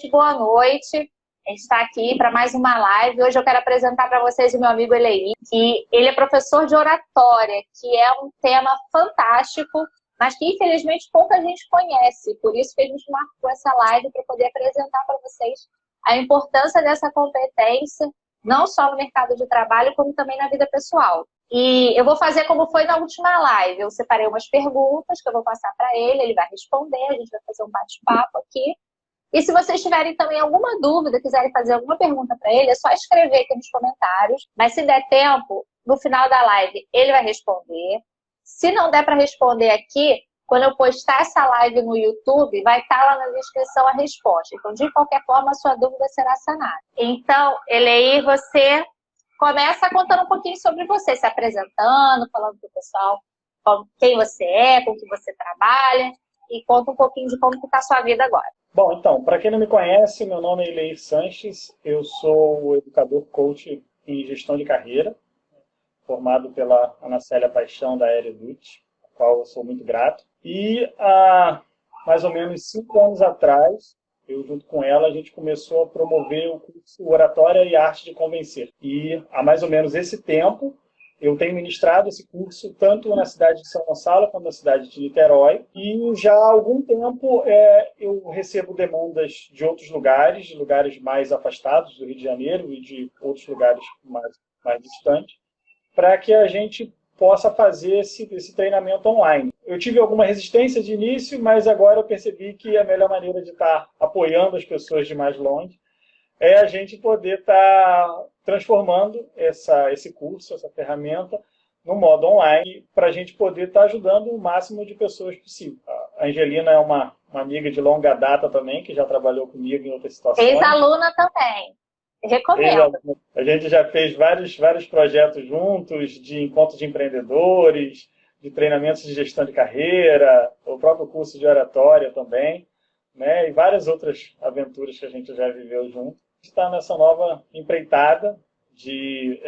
gente, boa noite. A gente está aqui para mais uma live. Hoje eu quero apresentar para vocês o meu amigo Eleir, que ele é professor de oratória, que é um tema fantástico, mas que infelizmente pouca gente conhece. Por isso que a gente marcou essa live para poder apresentar para vocês a importância dessa competência, não só no mercado de trabalho, como também na vida pessoal. E eu vou fazer como foi na última live. Eu separei umas perguntas que eu vou passar para ele vai responder, a gente vai fazer um bate-papo aqui. E se vocês tiverem também alguma dúvida, quiserem fazer alguma pergunta para ele, é só escrever aqui nos comentários. Mas se der tempo, no final da live, ele vai responder. Se não der para responder aqui, quando eu postar essa live no YouTube, vai estar lá na descrição a resposta. Então, de qualquer forma, a sua dúvida será sanada. Então, Eleir, você começa contando um pouquinho sobre você, se apresentando, falando para o pessoal quem você é, com que você trabalha, e conta um pouquinho de como está a sua vida agora. Bom, então, para quem não me conhece, meu nome é Eleir Sanches, eu sou educador coach em gestão de carreira, formado pela Ana Célia Paixão, da Eredut, a qual eu sou muito grato. E há mais ou menos 5 anos atrás, eu junto com ela, a gente começou a promover o curso Oratória e Arte de Convencer. E há mais ou menos esse tempo, eu tenho ministrado esse curso tanto na cidade de São Gonçalo quanto na cidade de Niterói. E já há algum tempo eu recebo demandas de outros lugares, de lugares mais afastados do Rio de Janeiro e de outros lugares mais distantes, para que a gente possa fazer esse treinamento online. Eu tive alguma resistência de início, mas agora eu percebi que a melhor maneira de estar apoiando as pessoas de mais longe é a gente poder estar transformando esse curso, essa ferramenta, no modo online, para a gente poder estar ajudando o máximo de pessoas possível. A Angelina é uma amiga de longa data também, que já trabalhou comigo em outras situações. Ex-aluna também. Recomendo. A gente já fez vários projetos juntos, de encontros de empreendedores, de treinamentos de gestão de carreira, o próprio curso de oratória também, né? E várias outras aventuras que a gente já viveu junto. A gente está nessa nova empreitada de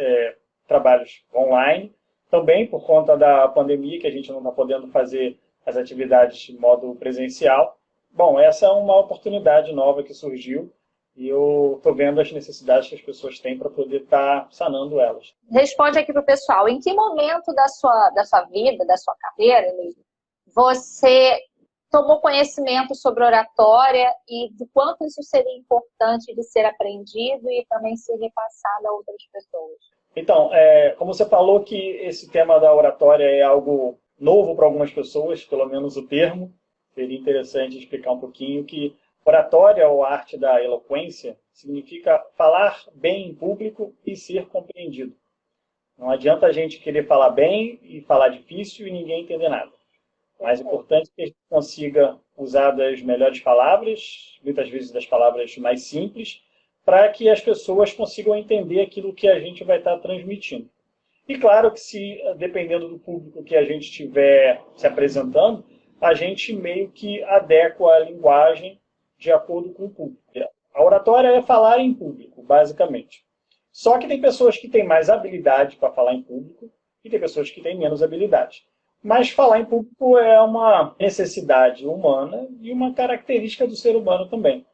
trabalhos online, também por conta da pandemia, que a gente não está podendo fazer as atividades de modo presencial. Bom, essa é uma oportunidade nova que surgiu, e eu estou vendo as necessidades que as pessoas têm para poder estar sanando elas. Responde aqui para o pessoal, em que momento da sua vida, da sua carreira, você tomou conhecimento sobre oratória e do quanto isso seria importante de ser aprendido e também ser repassado a outras pessoas? Então, como você falou que esse tema da oratória é algo novo para algumas pessoas, pelo menos o termo, seria interessante explicar um pouquinho que oratória, ou arte da eloquência, significa falar bem em público e ser compreendido. Não adianta a gente querer falar bem e falar difícil e ninguém entender nada. O mais importante é que a gente consiga usar das melhores palavras, muitas vezes das palavras mais simples, para que as pessoas consigam entender aquilo que a gente vai estar transmitindo. E claro que dependendo do público que a gente estiver se apresentando, a gente meio que adequa a linguagem de acordo com o público. A oratória é falar em público, basicamente. Só que tem pessoas que têm mais habilidade para falar em público e tem pessoas que têm menos habilidade. Mas falar em público é uma necessidade humana e uma característica do ser humano também.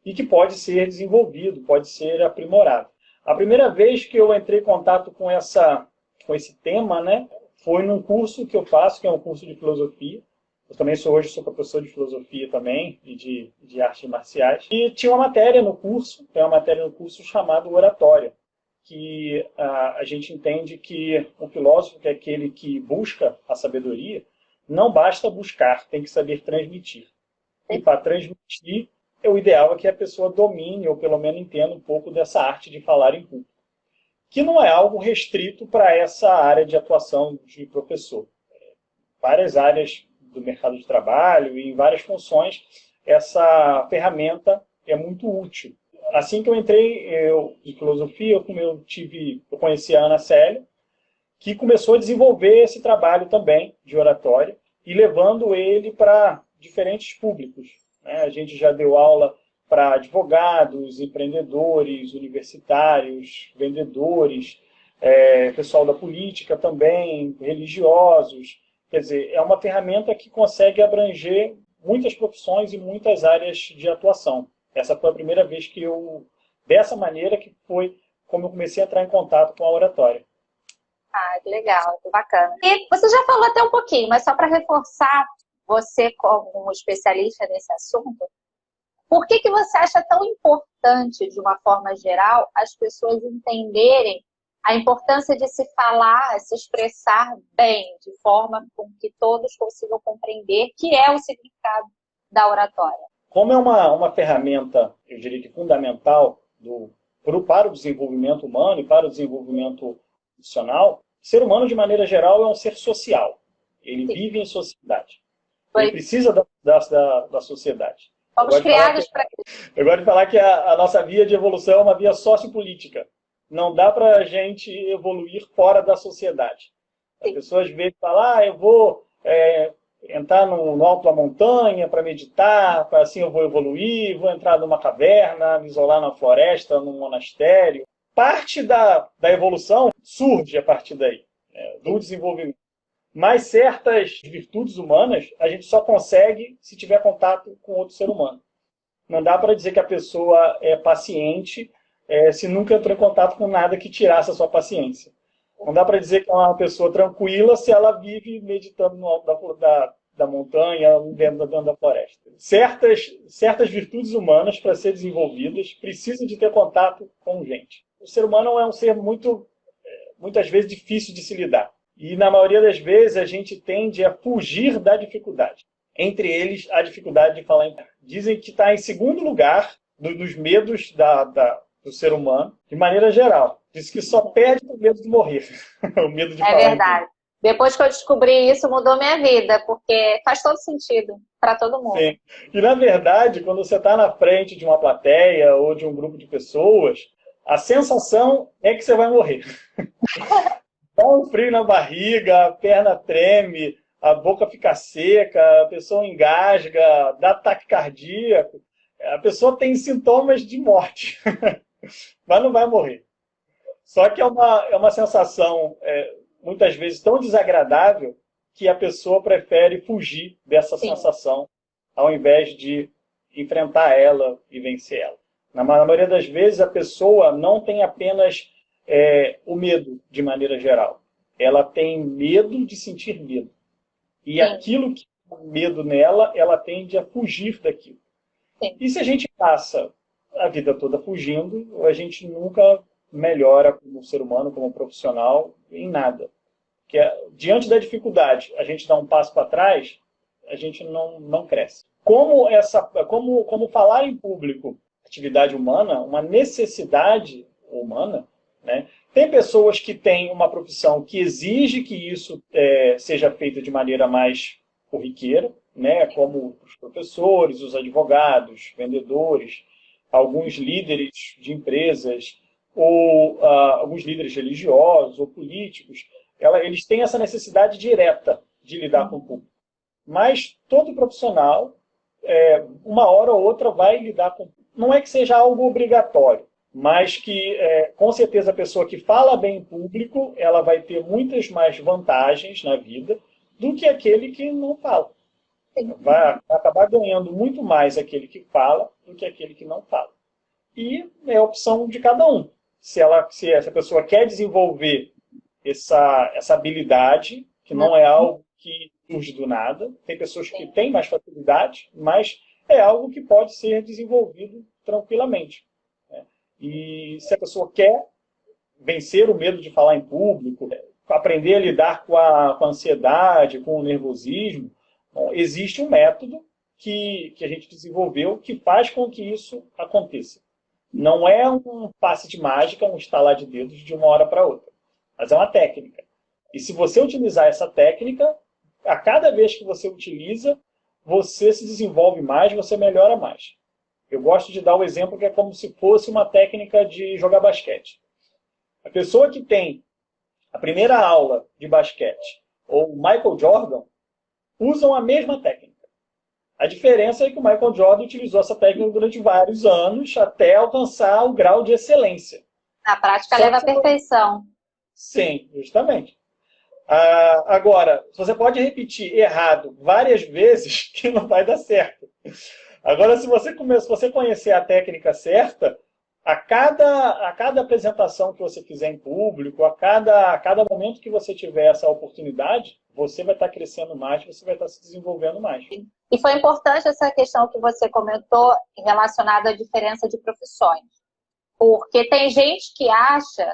E que pode ser desenvolvido, pode ser aprimorado. A primeira vez que eu entrei em contato com esse tema, né, foi num curso que eu faço, que é um curso de filosofia. Eu também hoje sou professor de filosofia também, e de artes marciais. E tinha uma matéria no curso, chamada oratória, que a gente entende que um filósofo, que é aquele que busca a sabedoria, não basta buscar, tem que saber transmitir. E para transmitir, o ideal é que a pessoa domine, ou pelo menos entenda um pouco dessa arte de falar em público, que não é algo restrito para essa área de atuação de professor. Várias áreas do mercado de trabalho e em várias funções, essa ferramenta é muito útil. Assim que eu entrei de filosofia, eu conheci a Ana Célia, que começou a desenvolver esse trabalho também de oratória e levando ele para diferentes públicos, né? A gente já deu aula para advogados, empreendedores, universitários, vendedores, pessoal da política também, religiosos. Quer dizer, é uma ferramenta que consegue abranger muitas profissões e muitas áreas de atuação. Essa foi a primeira vez que dessa maneira que foi como eu comecei a entrar em contato com a oratória. Ah, que legal, que bacana. E você já falou até um pouquinho, mas só para reforçar, você como um especialista nesse assunto, por que que você acha tão importante, de uma forma geral, as pessoas entenderem a importância de se falar, se expressar bem, de forma com que todos consigam compreender que é o significado da oratória? Como é uma ferramenta, eu diria que fundamental para o desenvolvimento humano e para o desenvolvimento profissional, o ser humano, de maneira geral, é um ser social. Ele Sim. vive em sociedade. Foi. Ele precisa da sociedade. Fomos criados para isso. Eu gosto de falar que a nossa via de evolução é uma via sociopolítica. Não dá para a gente evoluir fora da sociedade. As pessoas às vezes falam, eu vou entrar no alto da montanha para meditar, assim eu vou evoluir, vou entrar numa caverna, me isolar na floresta, num monastério. Parte da evolução surge a partir daí, do desenvolvimento. Mas certas virtudes humanas a gente só consegue se tiver contato com outro ser humano. Não dá para dizer que a pessoa é paciente se nunca entrou em contato com nada que tirasse a sua paciência. Não dá para dizer que é uma pessoa tranquila se ela vive meditando no alto da montanha, dentro da floresta. Certas virtudes humanas, para ser desenvolvidas, precisam de ter contato com gente. O ser humano é um ser muitas vezes difícil de se lidar. E, na maioria das vezes, a gente tende a fugir da dificuldade. Entre eles, a dificuldade de falar em público. Dizem que está em segundo lugar dos medos do ser humano, de maneira geral. Diz que só perde o medo de morrer. O medo de falar É verdade. Depois que eu descobri isso, mudou minha vida, porque faz todo sentido para todo mundo. Sim. E, na verdade, quando você está na frente de uma plateia ou de um grupo de pessoas, a sensação é que você vai morrer. Dá um frio na barriga, a perna treme, a boca fica seca, a pessoa engasga, dá ataque cardíaco. A pessoa tem sintomas de morte, mas não vai morrer. Só que é uma sensação, muitas vezes, tão desagradável que a pessoa prefere fugir dessa sensação ao invés de enfrentar ela e vencer ela. Na maioria das vezes, a pessoa não tem apenas o medo, de maneira geral. Ela tem medo de sentir medo. E aquilo que é medo nela, ela tende a fugir daquilo. Sim. E se a gente passa a vida toda fugindo, a gente nunca melhora como ser humano, como profissional, em nada. Porque diante da dificuldade, a gente dá um passo para trás, a gente não cresce. Como falar em público, atividade humana, uma necessidade humana, né? Tem pessoas que têm uma profissão que exige que isso seja feito de maneira mais corriqueira, né? Como os professores, os advogados, vendedores, alguns líderes de empresas, ou alguns líderes religiosos ou políticos. Eles têm essa necessidade direta de lidar com o público. Mas todo profissional, uma hora ou outra, vai lidar com o público. Não é que seja algo obrigatório, mas que, com certeza, a pessoa que fala bem em público, ela vai ter muitas mais vantagens na vida do que aquele que não fala. Vai acabar ganhando muito mais aquele que fala do que aquele que não fala. E é a opção de cada um. Se essa pessoa quer desenvolver essa habilidade, que não é algo que surge do nada, tem pessoas que têm mais facilidade, mas é algo que pode ser desenvolvido tranquilamente. E se a pessoa quer vencer o medo de falar em público, aprender a lidar com a ansiedade, com o nervosismo, existe um método que a gente desenvolveu que faz com que isso aconteça. Não é um passe de mágica, um estalar de dedos de uma hora para outra, mas é uma técnica. E se você utilizar essa técnica, a cada vez que você utiliza, você se desenvolve mais, você melhora mais. Eu gosto de dar o exemplo que é como se fosse uma técnica de jogar basquete. A pessoa que tem a primeira aula de basquete ou o Michael Jordan usam a mesma técnica. A diferença é que o Michael Jordan utilizou essa técnica durante vários anos até alcançar o grau de excelência. Na prática leva à perfeição. Sim, justamente. Agora, você pode repetir errado várias vezes que não vai dar certo. Agora, se você conhecer a técnica certa, a cada apresentação que você fizer em público, a cada momento que você tiver essa oportunidade, você vai estar crescendo mais, você vai estar se desenvolvendo mais. E foi importante essa questão que você comentou relacionada à diferença de profissões. Porque tem gente que acha,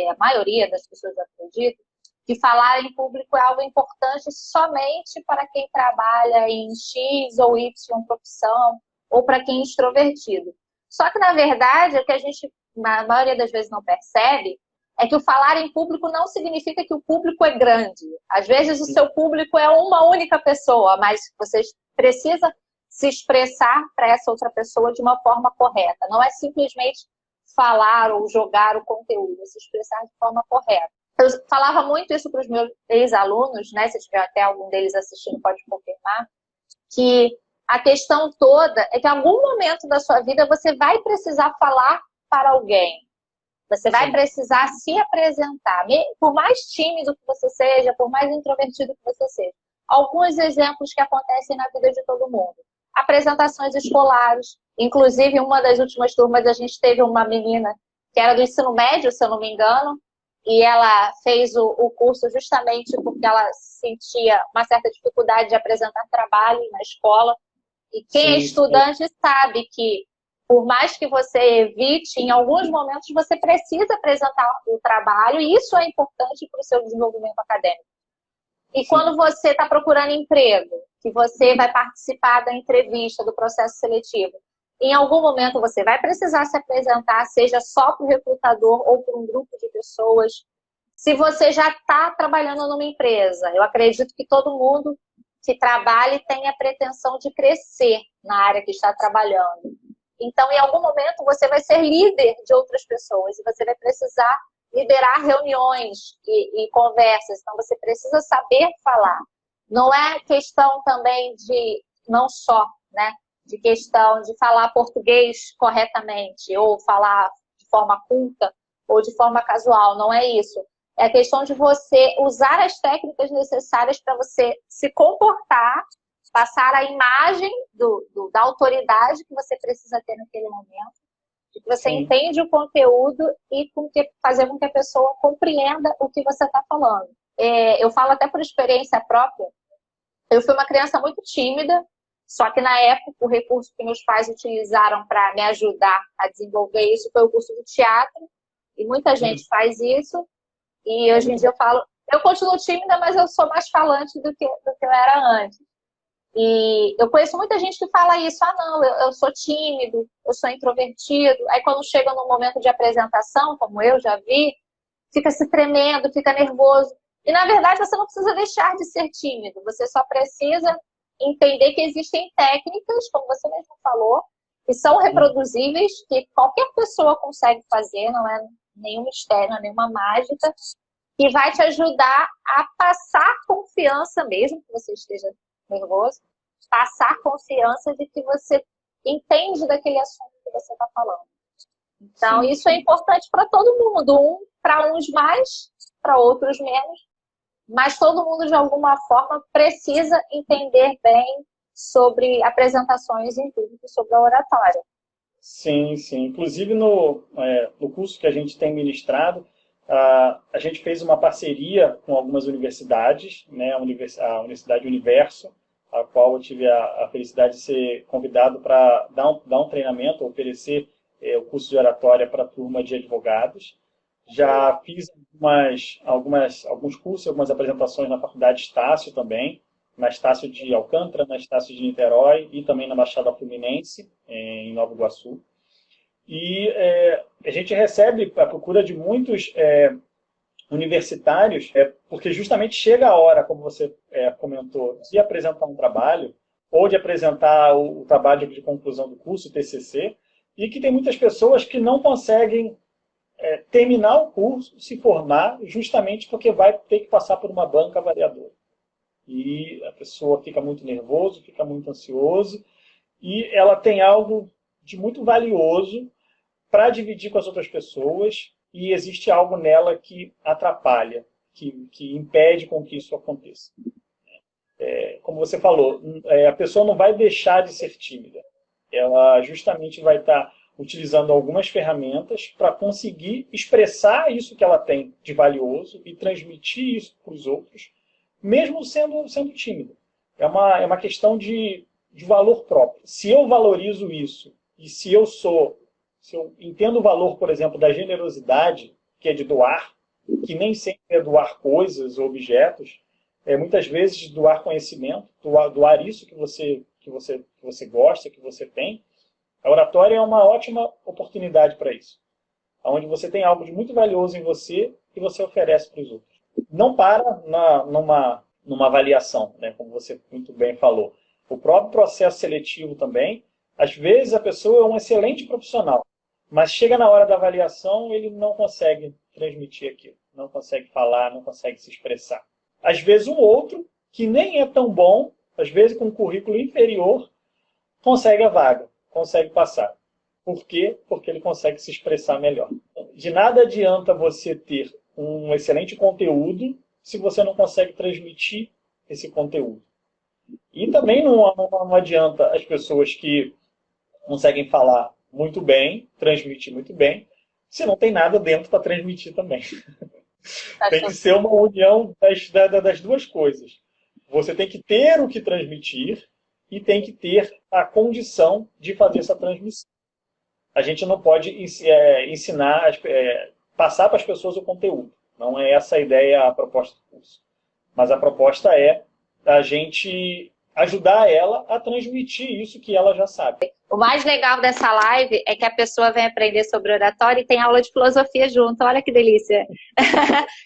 a maioria das pessoas acredita, que falar em público é algo importante somente para quem trabalha em X ou Y profissão, ou para quem é extrovertido. Só que, na verdade, o que a gente, na maioria das vezes, não percebe é que o falar em público não significa que o público é grande. Às vezes, o seu público é uma única pessoa, mas você precisa se expressar para essa outra pessoa de uma forma correta. Não é simplesmente falar ou jogar o conteúdo, é se expressar de forma correta. Eu falava muito isso para os meus ex-alunos, né? Se tiver até algum deles assistindo, pode confirmar, que a questão toda é que em algum momento da sua vida você vai precisar falar para alguém. Você vai precisar se apresentar, por mais tímido que você seja, por mais introvertido que você seja. Alguns exemplos que acontecem na vida de todo mundo. Apresentações escolares. Inclusive, em uma das últimas turmas, a gente teve uma menina que era do ensino médio, se eu não me engano, e ela fez o curso justamente porque ela sentia uma certa dificuldade de apresentar trabalho na escola. E quem é estudante sabe que, por mais que você evite, em alguns momentos você precisa apresentar o trabalho, e isso é importante para o seu desenvolvimento acadêmico. E quando você está procurando emprego, que você vai participar da entrevista, do processo seletivo, em algum momento você vai precisar se apresentar, seja só para o recrutador ou para um grupo de pessoas. Se você já está trabalhando numa empresa, eu acredito que todo mundo que trabalhe tem a pretensão de crescer na área que está trabalhando. Então, em algum momento, você vai ser líder de outras pessoas e você vai precisar liderar reuniões e conversas. Então, você precisa saber falar. Não é questão também de, não só, né, de questão de falar português corretamente ou falar de forma culta ou de forma casual. Não é isso. É a questão de você usar as técnicas necessárias para você se comportar, passar a imagem da autoridade que você precisa ter naquele momento, de que você entende o conteúdo e fazer com que a pessoa compreenda o que você está falando. Eu falo até por experiência própria. Eu fui uma criança muito tímida, só que na época o recurso que meus pais utilizaram para me ajudar a desenvolver isso foi o curso de teatro, e muita gente faz isso. E hoje em dia eu falo, eu continuo tímida, mas eu sou mais falante do que eu era antes. E eu conheço muita gente que fala isso, não, eu sou tímido, eu sou introvertido. Aí quando chega no momento de apresentação, como eu já vi, fica se tremendo, fica nervoso. E na verdade você não precisa deixar de ser tímido, você só precisa entender que existem técnicas, como você mesmo falou, que são reproduzíveis, que qualquer pessoa consegue fazer, não é nenhum mistério, não é nenhuma mágica, que vai te ajudar a passar confiança, mesmo que você esteja nervoso, passar confiança de que você entende daquele assunto que você está falando. Então, isso é importante para todo mundo, para uns mais, para outros menos, mas todo mundo, de alguma forma, precisa entender bem sobre apresentações em público, sobre a oratória. Sim. Inclusive, no curso que a gente tem ministrado, a gente fez uma parceria com algumas universidades, né, a Universidade Universo, a qual eu tive a felicidade de ser convidado para dar um treinamento, oferecer o curso de oratória para a turma de advogados. Já fiz alguns cursos, algumas apresentações na Faculdade Estácio também, na Estácio de Alcântara, na Estácio de Niterói e também na Baixada Fluminense, em Nova Iguaçu. E a gente recebe a procura de muitos universitários, porque justamente chega a hora, como você comentou, de apresentar um trabalho, ou de apresentar o trabalho de conclusão do curso, o TCC, e que tem muitas pessoas que não conseguem terminar o curso, se formar, justamente porque vai ter que passar por uma banca avaliadora. E a pessoa fica muito nervosa, fica muito ansioso, e ela tem algo de muito valioso para dividir com as outras pessoas, e existe algo nela que atrapalha, que impede com que isso aconteça. Como você falou, a pessoa não vai deixar de ser tímida, ela justamente vai estar utilizando algumas ferramentas para conseguir expressar isso que ela tem de valioso e transmitir isso para os outros, mesmo sendo tímida. É uma questão de valor próprio. Se eu valorizo isso e se eu entendo o valor, por exemplo, da generosidade, que é de doar, que nem sempre é doar coisas ou objetos, muitas vezes doar conhecimento, doar isso que você gosta, que você tem. A oratória é uma ótima oportunidade para isso, onde você tem algo de muito valioso em você e você oferece para os outros. Não para numa avaliação, né, como você muito bem falou. O próprio processo seletivo também, às vezes a pessoa é um excelente profissional, mas chega na hora da avaliação, ele não consegue transmitir aquilo, não consegue falar, não consegue se expressar. Às vezes um outro, que nem é tão bom, às vezes com um currículo inferior, consegue a vaga, consegue passar. Por quê? Porque ele consegue se expressar melhor. De nada adianta você ter um excelente conteúdo se você não consegue transmitir esse conteúdo. E também não adianta as pessoas que conseguem falar muito bem, transmitir muito bem, se não tem nada dentro para transmitir também. Tem que ser uma união das duas coisas. Você tem que ter o que transmitir e tem que ter a condição de fazer essa transmissão. A gente não pode ensinar, passar para as pessoas o conteúdo. Não é essa a ideia, a proposta do curso. Mas a proposta é a gente ajudar ela a transmitir isso que ela já sabe. O mais legal dessa live é que a pessoa vem aprender sobre oratória e tem aula de filosofia junto. Olha que delícia.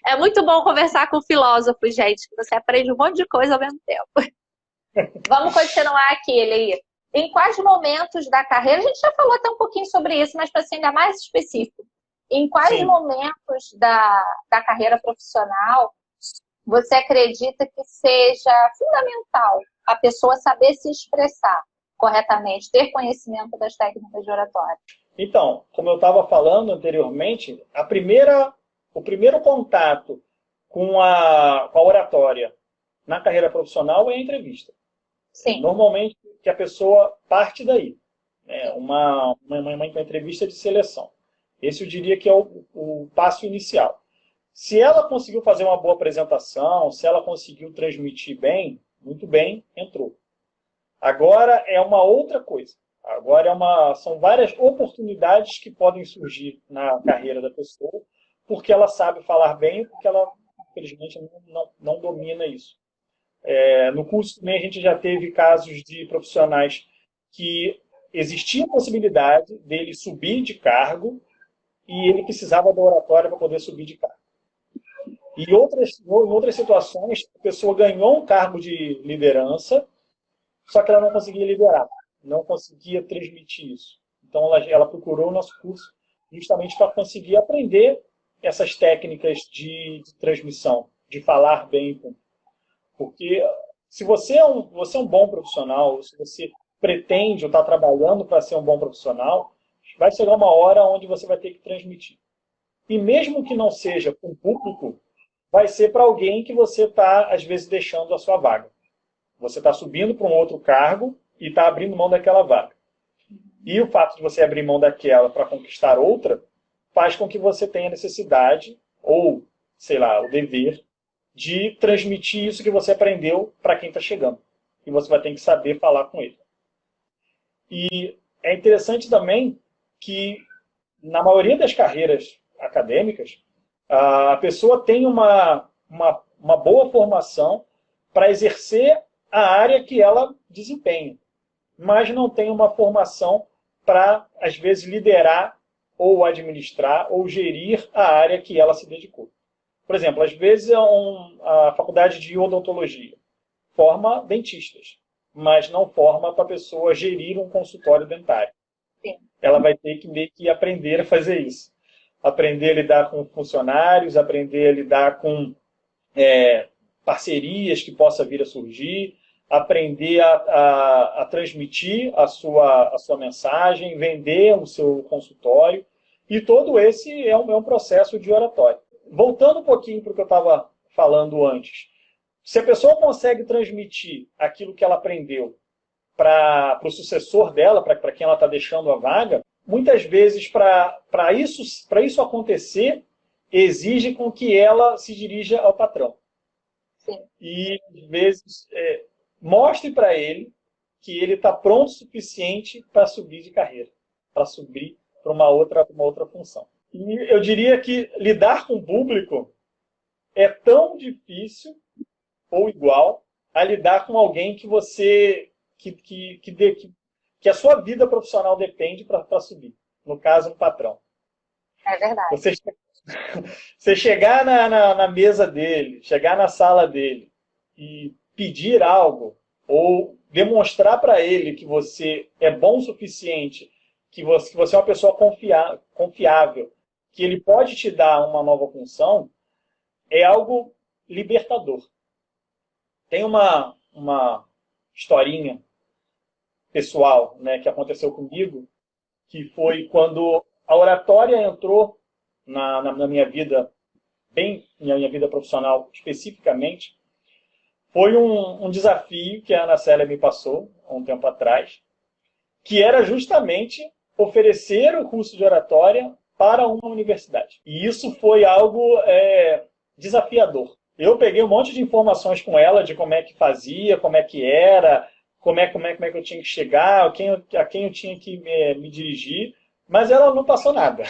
É muito bom conversar com filósofos, gente, que você aprende um monte de coisa ao mesmo tempo. Vamos continuar aqui, Eleir. Em quais momentos da carreira, a gente já falou até um pouquinho sobre isso, mas para ser ainda mais específico, em quais momentos da carreira profissional você acredita que seja fundamental a pessoa saber se expressar corretamente, ter conhecimento das técnicas de oratória? Então, como eu estava falando anteriormente, o primeiro contato com a oratória na carreira profissional é a entrevista. Sim. Normalmente, que a pessoa parte daí. Uma entrevista de seleção. Esse eu diria que é o passo inicial. Se ela conseguiu fazer uma boa apresentação, se ela conseguiu transmitir bem, muito bem, entrou. Agora é uma outra coisa. Agora são várias oportunidades que podem surgir na carreira da pessoa, porque ela sabe falar bem, porque ela, infelizmente, não domina isso. No curso também a gente já teve casos de profissionais que existia a possibilidade dele subir de cargo e ele precisava da oratória para poder subir de cargo. E em outras situações, a pessoa ganhou um cargo de liderança, só que ela não conseguia liderar, não conseguia transmitir isso. Então ela procurou o nosso curso justamente para conseguir aprender essas técnicas de transmissão, de falar bem. Porque se você é um bom profissional, se você pretende ou está trabalhando para ser um bom profissional, vai chegar uma hora onde você vai ter que transmitir. E mesmo que não seja com o público, vai ser para alguém que você está, às vezes, deixando a sua vaga. Você está subindo para um outro cargo e está abrindo mão daquela vaga. E o fato de você abrir mão daquela para conquistar outra, faz com que você tenha necessidade, ou, sei lá, o dever, de transmitir isso que você aprendeu para quem está chegando. E você vai ter que saber falar com ele. E é interessante também que, na maioria das carreiras acadêmicas, a pessoa tem uma boa formação para exercer a área que ela desempenha, mas não tem uma formação para, às vezes, liderar ou administrar ou gerir a área que ela se dedicou. Por exemplo, às vezes a faculdade de odontologia forma dentistas, mas não forma para a pessoa gerir um consultório dentário. Sim. Ela vai ter que meio que aprender a fazer isso. Aprender a lidar com funcionários, aprender a lidar com parcerias que possa vir a surgir, aprender a transmitir a sua mensagem, vender o seu consultório. E todo esse é um processo de oratória. Voltando um pouquinho para o que eu estava falando antes. Se a pessoa consegue transmitir aquilo que ela aprendeu para o sucessor dela, para quem ela está deixando a vaga, muitas vezes, para isso acontecer, exige com que ela se dirija ao patrão. Sim. E, às vezes, mostre para ele que ele está pronto o suficiente para subir de carreira, para subir para uma outra função. E eu diria que lidar com o público é tão difícil ou igual a lidar com alguém que que a sua vida profissional depende para subir. No caso, um patrão. É verdade. Você chegar na mesa dele, chegar na sala dele e pedir algo, ou demonstrar para ele que você é bom o suficiente, que você é uma pessoa confiável, que ele pode te dar uma nova função, é algo libertador. Tem uma historinha pessoal, né, que aconteceu comigo, que foi quando a oratória entrou na minha vida, na minha vida profissional especificamente. Foi um desafio que a Ana Célia me passou há um tempo atrás, que era justamente oferecer o curso de oratória para uma universidade. E isso foi algo desafiador. Eu peguei um monte de informações com ela de como é que fazia, como é que era, como é que eu tinha que chegar, a quem eu tinha que me dirigir, mas ela não passou nada.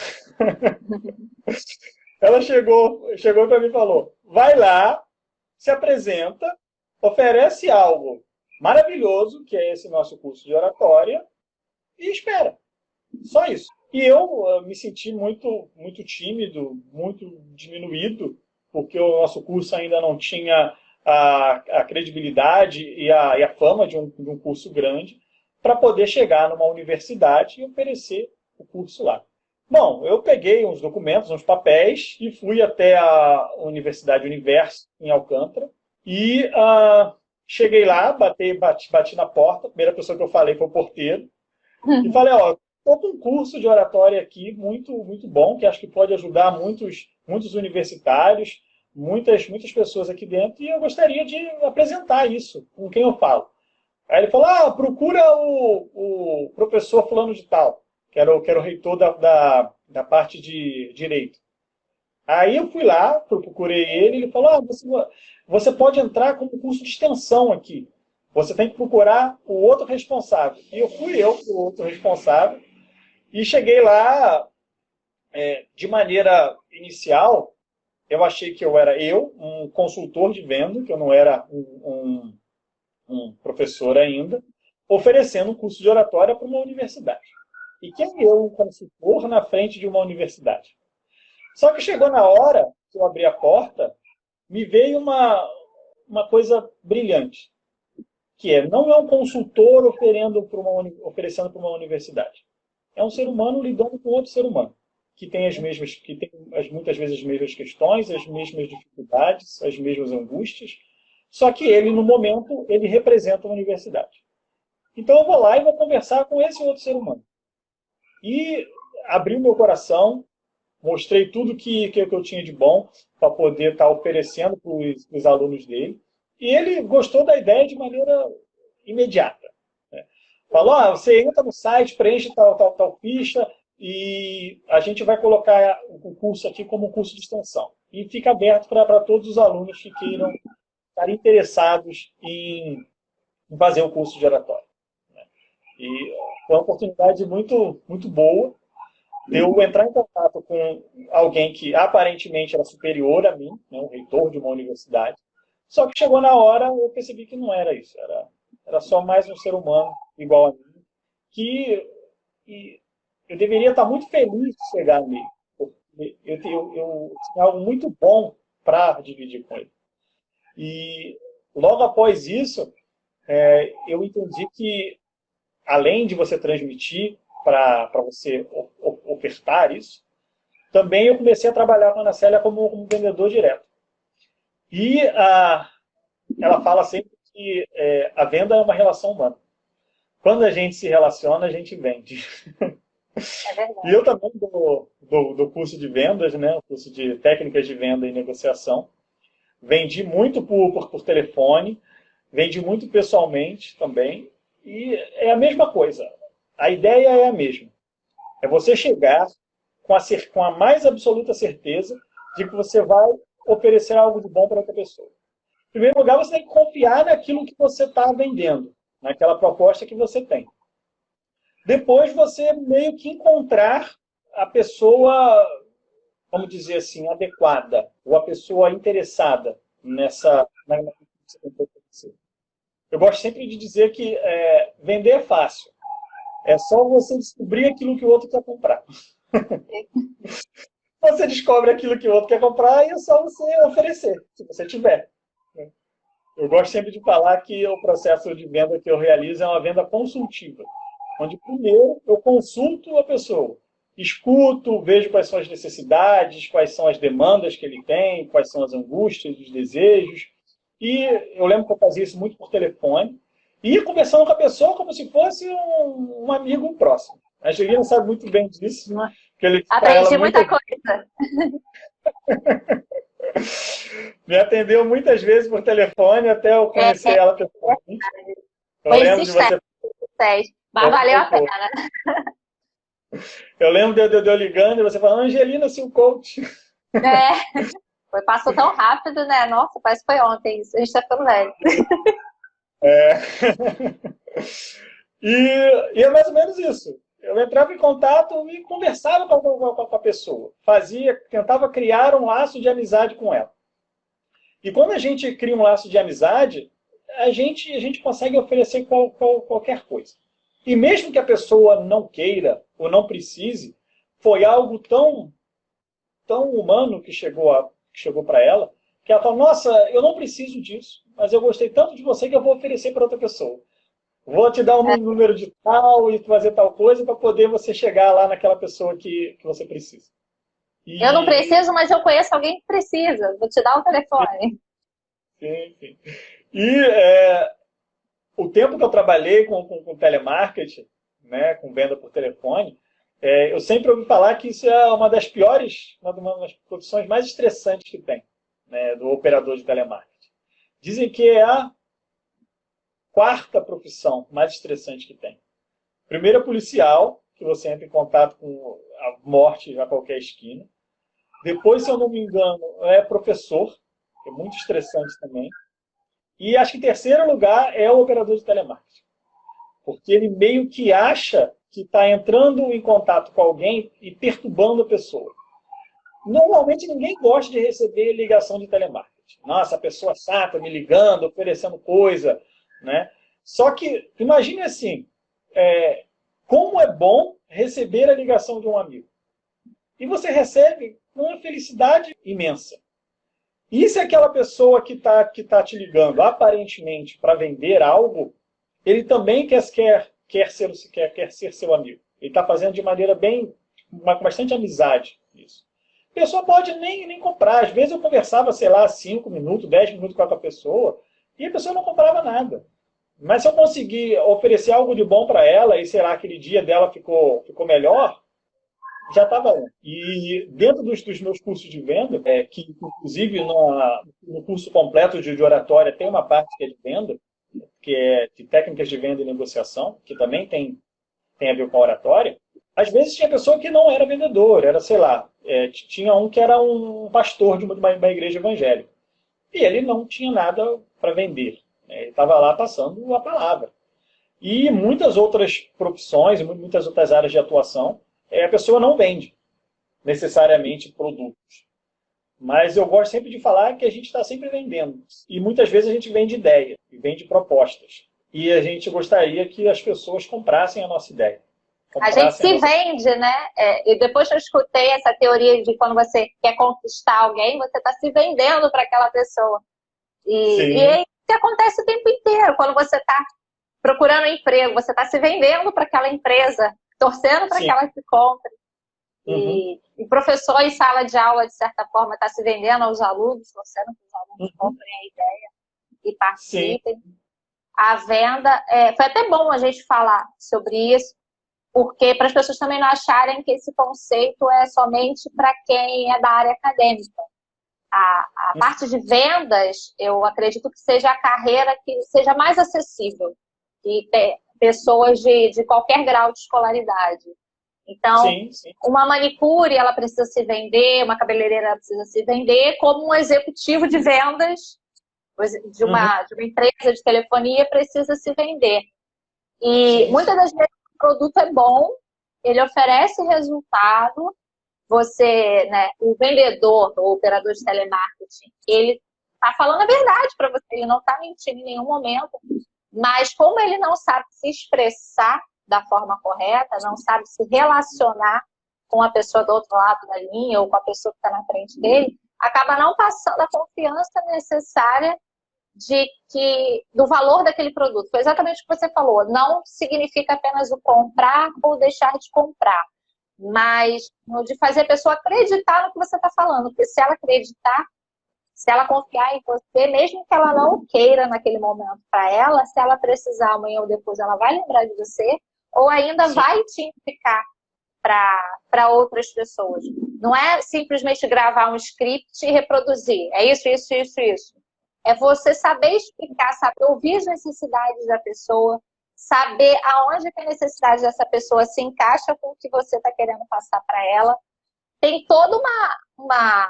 Ela chegou para mim e falou: vai lá, se apresenta, oferece algo maravilhoso, que é esse nosso curso de oratória, e espera. Só isso. E eu me senti muito, muito tímido, muito diminuído, porque o nosso curso ainda não tinha a credibilidade e a fama de um curso grande para poder chegar numa universidade e oferecer o curso lá. Bom, eu peguei uns documentos, uns papéis e fui até a Universidade Universo, em Alcântara, e cheguei lá, bati na porta, a primeira pessoa que eu falei foi o porteiro, e falei: ó, estou com um curso de oratória aqui muito, muito bom, que acho que pode ajudar muitos universitários, muitas pessoas aqui dentro, e eu gostaria de apresentar isso com quem eu falo. Aí ele falou: procura o professor fulano de tal, que era o reitor da parte de Direito. Aí eu fui lá, procurei ele, e ele falou: você pode entrar com um curso de extensão aqui. Você tem que procurar o outro responsável. E eu fui o outro responsável, e cheguei lá, de maneira inicial, eu achei que eu era um consultor de venda, que eu não era um professor ainda, oferecendo um curso de oratória para uma universidade. E quem é eu, um consultor, na frente de uma universidade? Só que chegou na hora que eu abri a porta, me veio uma coisa brilhante, que não é um consultor oferecendo para uma universidade. É um ser humano lidando com outro ser humano, que tem muitas vezes as mesmas questões, as mesmas dificuldades, as mesmas angústias, só que ele, no momento, ele representa uma universidade. Então eu vou lá e vou conversar com esse outro ser humano. E abri o meu coração, mostrei tudo que eu tinha de bom para poder estar oferecendo para os alunos dele. E ele gostou da ideia de maneira imediata. Né? Falou: você entra no site, preenche tal ficha, e a gente vai colocar o curso aqui como um curso de extensão. E fica aberto para todos os alunos que queiram estar interessados em fazer o curso de oratória. Né? E foi uma oportunidade muito, muito boa de eu entrar em contato com alguém que aparentemente era superior a mim, né, um reitor de uma universidade. Só que chegou na hora, eu percebi que não era isso. Era só mais um ser humano igual a mim, que eu deveria estar muito feliz de chegar nele. Porque eu tinha algo muito bom para dividir com ele. E logo após isso, eu entendi que, além de você transmitir para você ofertar isso, também eu comecei a trabalhar com a Ana Célia como vendedor direto. E ela fala sempre que a venda é uma relação humana. Quando a gente se relaciona, a gente vende. É verdade. E eu também do curso de vendas, né, o curso de técnicas de venda e negociação. Vendi muito por telefone, vendi muito pessoalmente também. E é a mesma coisa. A ideia é a mesma. É você chegar com a mais absoluta certeza de que você vai oferecer algo de bom para outra pessoa. Em primeiro lugar, você tem que confiar naquilo que você está vendendo, naquela proposta que você tem. Depois, você meio que encontrar a pessoa, vamos dizer assim, adequada, ou a pessoa interessada nessa. Eu gosto sempre de dizer que vender é fácil. É só você descobrir aquilo que o outro quer comprar. Você descobre aquilo que o outro quer comprar e é só você oferecer, se você tiver. Eu gosto sempre de falar que o processo de venda que eu realizo é uma venda consultiva, onde primeiro eu consulto a pessoa, escuto, vejo quais são as necessidades, quais são as demandas que ele tem, quais são as angústias, os desejos. E eu lembro que eu fazia isso muito por telefone, e ia conversando com a pessoa como se fosse um amigo próximo. A Angelina sabe muito bem disso, né? Que ele, aprendi muita coisa. Me atendeu muitas vezes por telefone até eu conhecer ela pessoalmente. Eu lembro de você. Mas valeu a pena. Eu lembro de eu ligando e você falando, Angelina, seu coach. Passou tão rápido, né? Nossa, parece que foi ontem isso. A gente tá ficando velho. E é mais ou menos isso. Eu entrava em contato e conversava com a pessoa. Tentava criar um laço de amizade com ela. E quando a gente cria um laço de amizade, a gente consegue oferecer qualquer coisa. E mesmo que a pessoa não queira ou não precise, foi algo tão humano que chegou para ela, que ela fala, nossa, eu não preciso disso, mas eu gostei tanto de você que eu vou oferecer para outra pessoa. Vou te dar um número de tal e fazer tal coisa para poder você chegar lá naquela pessoa que você precisa. Eu não preciso, mas eu conheço alguém que precisa. Vou te dar o telefone. Sim. E o tempo que eu trabalhei com telemarketing, né, com venda por telefone, eu sempre ouvi falar que isso é uma das piores, uma das profissões mais estressantes que tem, né, do operador de telemarketing. Dizem que é a quarta profissão mais estressante que tem. Primeiro é policial, que você entra em contato com a morte a qualquer esquina. Depois, se eu não me engano, é professor, que é muito estressante também. E acho que em terceiro lugar é o operador de telemarketing. Porque ele meio que acha que está entrando em contato com alguém e perturbando a pessoa. Normalmente ninguém gosta de receber ligação de telemarketing. Nossa, a pessoa chata me ligando, oferecendo coisa, né? Só que, imagine assim, como é bom receber a ligação de um amigo. E você recebe uma felicidade imensa. E se aquela pessoa que tá te ligando, aparentemente, para vender algo, ele também quer ser seu amigo. Ele está fazendo de maneira com bastante amizade isso. A pessoa pode nem comprar. Às vezes eu conversava, sei lá, 5 minutos, 10 minutos com a pessoa, e a pessoa não comprava nada. Mas se eu conseguir oferecer algo de bom para ela, e sei lá, aquele dia dela ficou melhor, já estava bom. E dentro dos meus cursos de venda, que inclusive no curso completo de oratória tem uma parte que é de venda, que é de técnicas de venda e negociação, que também tem a ver com a oratória. Às vezes tinha pessoa que não era vendedor, era, sei lá, tinha um que era um pastor de uma igreja evangélica. E ele não tinha nada para vender. Ele estava lá passando a palavra. E muitas outras profissões, muitas outras áreas de atuação, a pessoa não vende necessariamente produtos. Mas eu gosto sempre de falar que a gente está sempre vendendo. E muitas vezes a gente vende ideia, e vende propostas. E a gente gostaria que as pessoas comprassem a nossa ideia. A gente se vende, né? E depois que eu escutei essa teoria de quando você quer conquistar alguém, você está se vendendo para aquela pessoa. E é isso que acontece o tempo inteiro. Quando você está procurando um emprego, você está se vendendo para aquela empresa, torcendo para que ela se compre. Uhum. E professor em sala de aula, de certa forma, está se vendendo aos alunos, torcendo para os alunos comprem a ideia e participem. Sim. A venda, foi até bom a gente falar sobre isso, porque para as pessoas também não acharem que esse conceito é somente para quem é da área acadêmica. A parte de vendas, eu acredito que seja a carreira que seja mais acessível. E pessoas de qualquer grau de escolaridade. Então, Sim, sim. uma manicure, ela precisa se vender, uma cabeleireira ela precisa se vender, como um executivo de vendas de uma empresa de telefonia precisa se vender. E Sim, muitas das vezes o produto é bom, ele oferece resultado, você, né, o vendedor, o operador de telemarketing, ele está falando a verdade para você, ele não está mentindo em nenhum momento, mas como ele não sabe se expressar da forma correta, não sabe se relacionar com a pessoa do outro lado da linha ou com a pessoa que está na frente dele, acaba não passando a confiança necessária do valor daquele produto. Foi exatamente o que você falou. Não significa apenas o comprar ou deixar de comprar, mas de fazer a pessoa acreditar no que você está falando. Porque se ela acreditar, se ela confiar em você, mesmo que ela não queira naquele momento para ela, se ela precisar amanhã ou depois, ela vai lembrar de você ou ainda sim. vai te indicar para outras pessoas. Não é simplesmente gravar um script e reproduzir. É isso, isso, isso, isso. É você saber explicar, saber ouvir as necessidades da pessoa, saber aonde que a necessidade dessa pessoa se encaixa com o que você está querendo passar para ela. Tem toda uma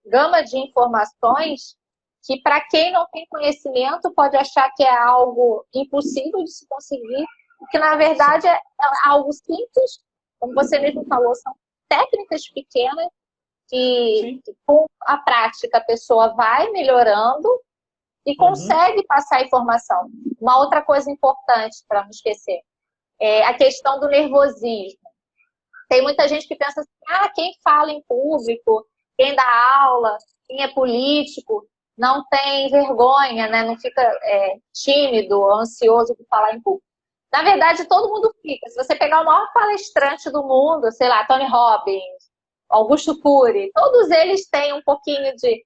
gama de informações que, para quem não tem conhecimento, pode achar que é algo impossível de se conseguir, que na verdade é algo simples, como você mesmo falou, são técnicas pequenas que com a prática a pessoa vai melhorando e consegue passar a informação. Uma outra coisa importante, para não esquecer, é a questão do nervosismo. Tem muita gente que pensa assim, quem fala em público, quem dá aula, quem é político, não tem vergonha, né? Não fica tímido, ansioso de falar em público. Na verdade, todo mundo fica. Se você pegar o maior palestrante do mundo, sei lá, Tony Robbins, Augusto Cury, todos eles têm um pouquinho de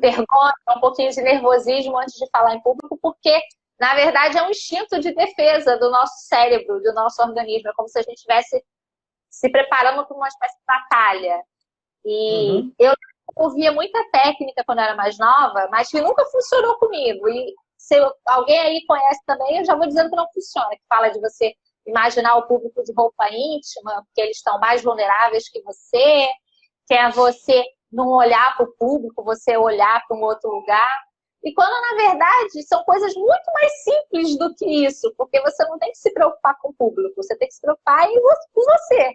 vergonha, um pouquinho de nervosismo antes de falar em público, porque, na verdade, é um instinto de defesa do nosso cérebro, do nosso organismo. É como se a gente estivesse se preparando para uma espécie de batalha. E eu ouvia muita técnica quando eu era mais nova, mas que nunca funcionou comigo. E se alguém aí conhece também, eu já vou dizendo que não funciona. Que fala de você imaginar o público de roupa íntima, porque eles estão mais vulneráveis que você, que é você não olhar para o público, você olhar para um outro lugar. E quando, na verdade, são coisas muito mais simples do que isso, porque você não tem que se preocupar com o público, você tem que se preocupar com você.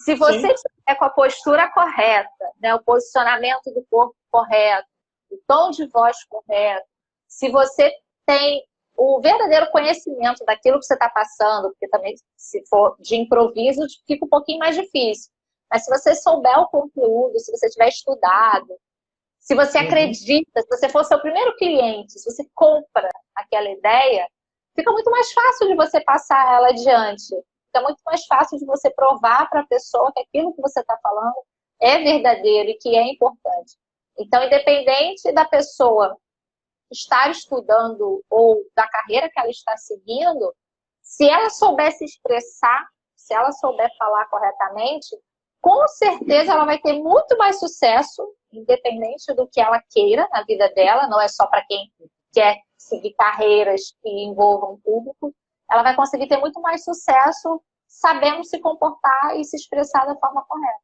Se você estiver com a postura correta, né, o posicionamento do corpo correto, o tom de voz correto, se você tem o verdadeiro conhecimento daquilo que você está passando, porque também, se for de improviso, fica um pouquinho mais difícil. Mas se você souber o conteúdo, se você tiver estudado, se você acredita, se você for seu primeiro cliente, se você compra aquela ideia, fica muito mais fácil de você passar ela adiante. Fica muito mais fácil de você provar para a pessoa que aquilo que você está falando é verdadeiro e que é importante. Então, independente da pessoa estar estudando ou da carreira que ela está seguindo, se ela souber se expressar, se ela souber falar corretamente, com certeza ela vai ter muito mais sucesso, independente do que ela queira na vida dela, não é só para quem quer seguir carreiras que envolvam público, ela vai conseguir ter muito mais sucesso sabendo se comportar e se expressar da forma correta.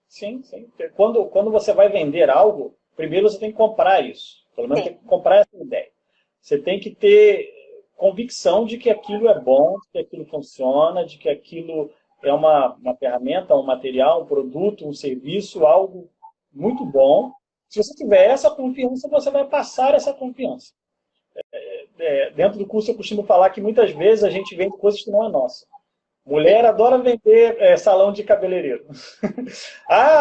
Sim, sim. Quando você vai vender algo, primeiro você tem que comprar isso. Pelo menos tem que comprar essa ideia. Você tem que ter convicção de que aquilo é bom, de que aquilo funciona, de que aquilo é uma ferramenta, um material, um produto, um serviço, algo muito bom. Se você tiver essa confiança, você vai passar essa confiança. Dentro do curso eu costumo falar que muitas vezes a gente vende coisas que não é nossa. Mulher adora vender salão de cabeleireiro.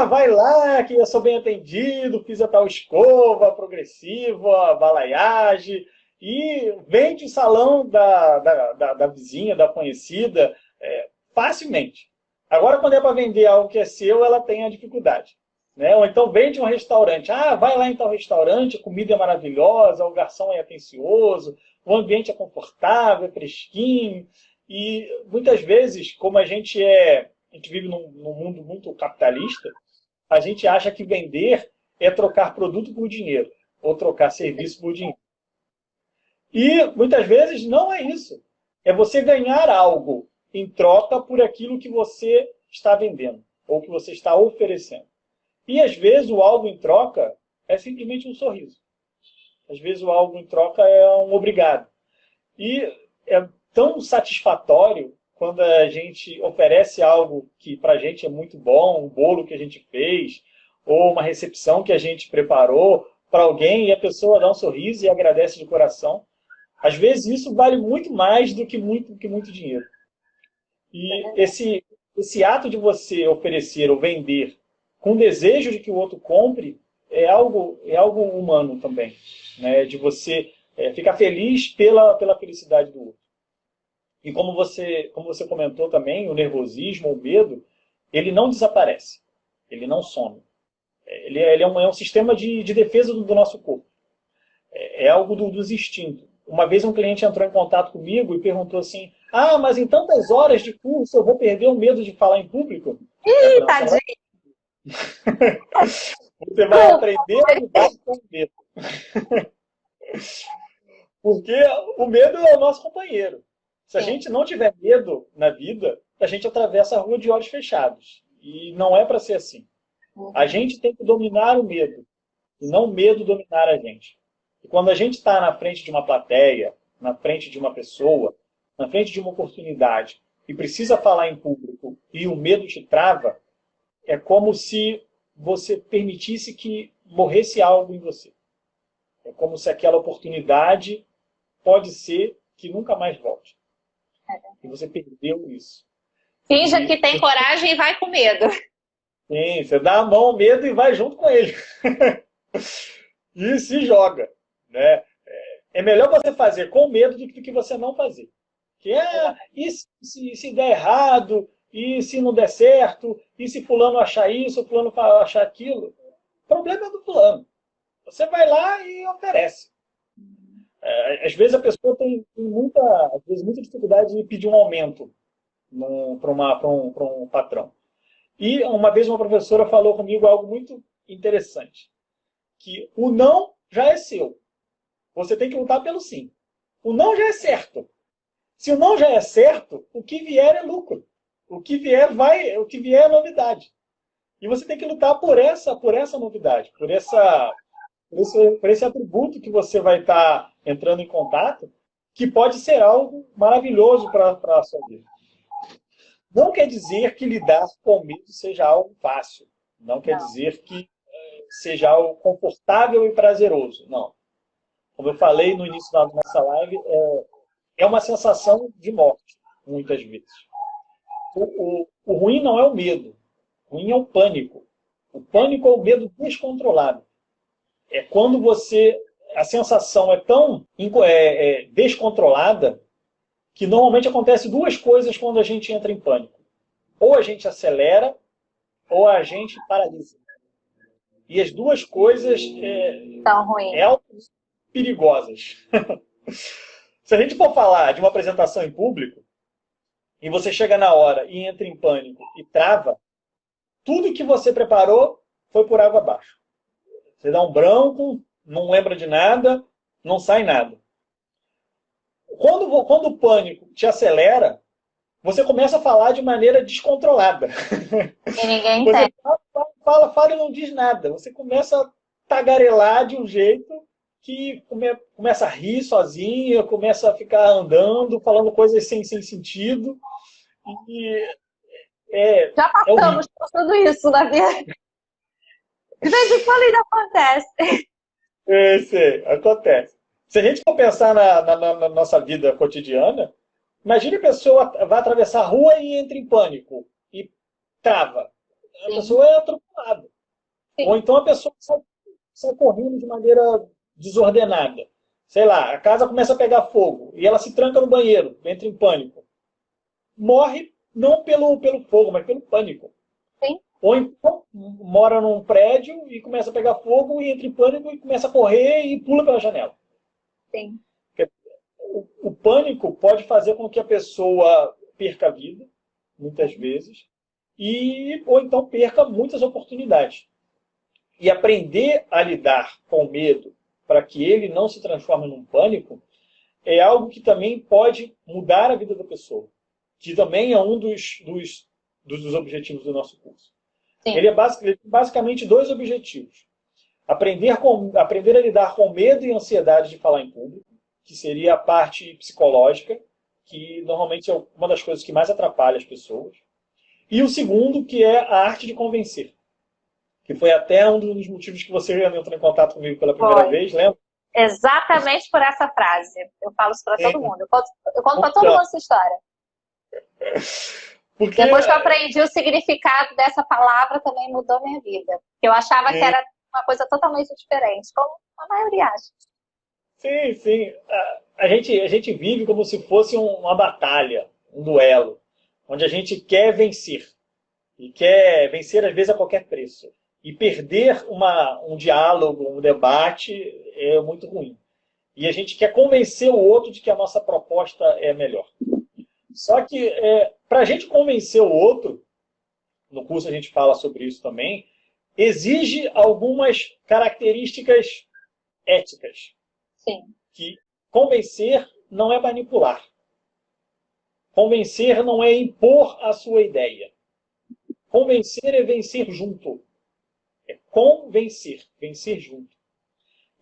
Vai lá que eu sou bem atendido, fiz a tal escova progressiva, balaiagem, e vende o salão da vizinha, da conhecida, facilmente. Agora, quando é para vender algo que é seu, ela tem a dificuldade. Né? Ou então vende um restaurante. Vai lá em tal restaurante, a comida é maravilhosa, o garçom é atencioso, o ambiente é confortável, é fresquinho. E muitas vezes, como a gente vive num mundo muito capitalista, a gente acha que vender é trocar produto por dinheiro, ou trocar serviço por dinheiro. E muitas vezes não é isso. é você ganhar algo em troca por aquilo que você está vendendo ou que você está oferecendo. E às vezes o algo em troca é simplesmente um sorriso. Às vezes o algo em troca é um obrigado. E é tão satisfatório quando a gente oferece algo que para a gente é muito bom, um bolo que a gente fez, ou uma recepção que a gente preparou para alguém e a pessoa dá um sorriso e agradece de coração. Às vezes isso vale muito mais do que muito dinheiro. E esse ato de você oferecer ou vender com desejo de que o outro compre é algo humano também, né? De você ficar feliz pela felicidade do outro. E como você comentou também, o nervosismo, o medo, ele não desaparece, ele não some. Ele é um sistema de defesa do nosso corpo. É algo dos instintos. Uma vez um cliente entrou em contato comigo e perguntou assim, mas em tantas horas de curso eu vou perder o medo de falar em público? Ih, tadinho! Você vai aprender a lidar com o medo. Porque o medo é o nosso companheiro. Se a gente não tiver medo na vida, a gente atravessa a rua de olhos fechados. E não é para ser assim. A gente tem que dominar o medo, e não o medo dominar a gente. E quando a gente está na frente de uma plateia, na frente de uma pessoa, na frente de uma oportunidade, e precisa falar em público, e o medo te trava, é como se você permitisse que morresse algo em você. É como se aquela oportunidade pode ser que nunca mais volte. E você perdeu isso. Finja que tem coragem e vai com medo. Sim, você dá a mão ao medo e vai junto com ele. E se joga. Né? É melhor você fazer com medo do que você não fazer. E se der errado, e se não der certo, e se fulano achar isso, fulano achar aquilo. O problema é do fulano. Você vai lá e oferece. Às vezes a pessoa tem muita dificuldade de pedir um aumento para um patrão. E uma vez uma professora falou comigo algo muito interessante. Que o não já é seu. Você tem que lutar pelo sim. O não já é certo. Se o não já é certo, o que vier é lucro. O que vier é novidade. E você tem que lutar por essa novidade, por esse atributo que você vai estar entrando em contato, que pode ser algo maravilhoso para a sua vida. Não quer dizer que lidar com o medo seja algo fácil. Não quer dizer que seja algo confortável e prazeroso. Não. Como eu falei no início da nossa live, é uma sensação de morte, muitas vezes. O ruim não é o medo. O ruim é o pânico. O pânico é o medo descontrolado. É quando a sensação é tão descontrolada que normalmente acontece duas coisas quando a gente entra em pânico. Ou a gente acelera, ou a gente paralisa. E as duas coisas algo perigosas. Se a gente for falar de uma apresentação em público, e você chega na hora e entra em pânico e trava, tudo que você preparou foi por água abaixo. Você dá um branco, não lembra de nada, não sai nada. Quando o pânico te acelera, você começa a falar de maneira descontrolada. E ninguém entende. Você fala e não diz nada. Você começa a tagarelar de um jeito que começa a rir sozinha, começa a ficar andando, falando coisas sem sentido. Já passamos por tudo isso na vida. De vez em quando ainda acontece. Acontece. Se a gente for pensar na nossa vida cotidiana, imagine a pessoa vai atravessar a rua e entra em pânico e trava. A pessoa é atropelada. Ou então a pessoa sai correndo de maneira desordenada. Sei lá, a casa começa a pegar fogo e ela se tranca no banheiro, entra em pânico. Morre não pelo fogo, mas pelo pânico. Sim. Ou então mora num prédio e começa a pegar fogo e entra em pânico e começa a correr e pula pela janela. Sim. O pânico pode fazer com que a pessoa perca a vida, muitas vezes, ou então perca muitas oportunidades. E aprender a lidar com o medo para que ele não se transforme num pânico é algo que também pode mudar a vida da pessoa, que também é um dos objetivos do nosso curso. Sim. Ele tem basicamente dois objetivos. Aprender a lidar com medo e ansiedade de falar em público, que seria a parte psicológica, que normalmente é uma das coisas que mais atrapalha as pessoas. E o segundo, que é a arte de convencer, que foi até um dos motivos que você entrou em contato comigo pela primeira vez, lembra? Exatamente por essa frase. Eu falo isso para todo mundo. Eu conto para todo mundo essa história. Porque... Depois que eu aprendi o significado dessa palavra, também mudou minha vida. Eu achava que era uma coisa totalmente diferente, como a maioria acha. Sim, sim. A gente vive como se fosse uma batalha, um duelo, onde a gente quer vencer. E quer vencer, às vezes, a qualquer preço. E perder um diálogo, um debate, é muito ruim. E a gente quer convencer o outro de que a nossa proposta é melhor. Só que, para a gente convencer o outro, no curso a gente fala sobre isso também, exige algumas características éticas. Sim. Que convencer não é manipular. Convencer não é impor a sua ideia. Convencer é vencer junto. É convencer, vencer junto.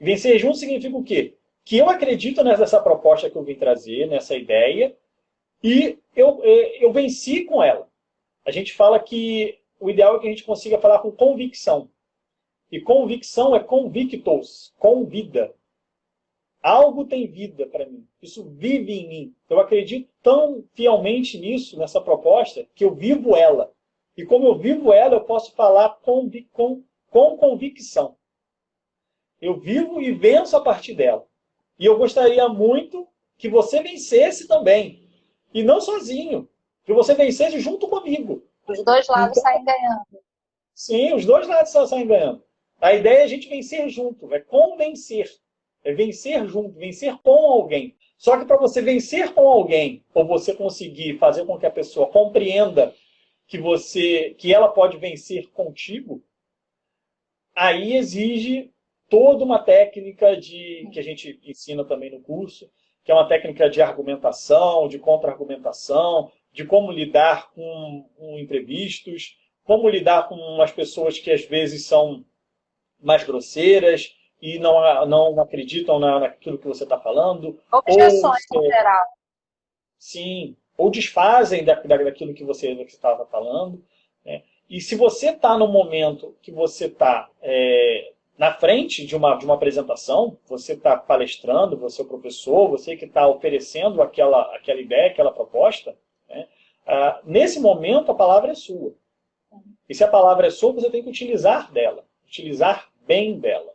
E vencer junto significa o quê? Que eu acredito nessa proposta que eu vim trazer, nessa ideia, e eu venci com ela. A gente fala que o ideal é que a gente consiga falar com convicção. E convicção é convictos, com vida. Algo tem vida para mim. Isso vive em mim. Eu acredito tão fielmente nisso, nessa proposta, que eu vivo ela. E como eu vivo ela, eu posso falar com convicção. Eu vivo e venço a partir dela. E eu gostaria muito que você vencesse também. E não sozinho. Que você vencesse junto comigo. Os dois lados saem ganhando. Sim, os dois lados saem ganhando. A ideia é a gente vencer junto. É convencer. É vencer junto, vencer com alguém. Só que para você vencer com alguém, ou você conseguir fazer com que a pessoa compreenda que ela pode vencer contigo, aí exige toda uma técnica que a gente ensina também no curso, que é uma técnica de argumentação, de contra-argumentação, de como lidar com imprevistos, como lidar com as pessoas que às vezes são mais grosseiras e não acreditam naquilo que você está falando. Objeções, em geral. Sim, ou desfazem daquilo que você estava falando. Né? E se você está no momento que você está na frente de uma apresentação, você está palestrando, você é o professor, você que está oferecendo aquela ideia, aquela proposta, né? Nesse momento a palavra é sua. E se a palavra é sua, você tem que utilizar dela, utilizar bem dela.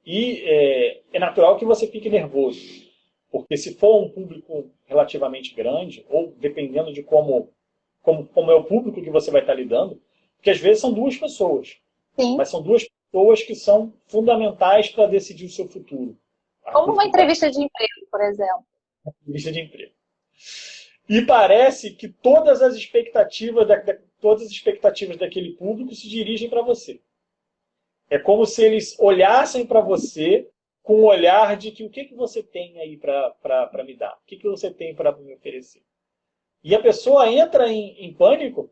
E é natural que você fique nervoso, porque se for um público relativamente grande, ou dependendo de como é o público que você vai estar lidando, porque às vezes são duas pessoas, Sim. Mas são duas pessoas que são fundamentais para decidir o seu futuro. Como uma entrevista de emprego, por exemplo. Entrevista de emprego. E parece que todas as expectativas daquele público se dirigem para você. É como se eles olhassem para você com o olhar de que o que você tem aí para me dar? O que você tem para me oferecer? E a pessoa entra em pânico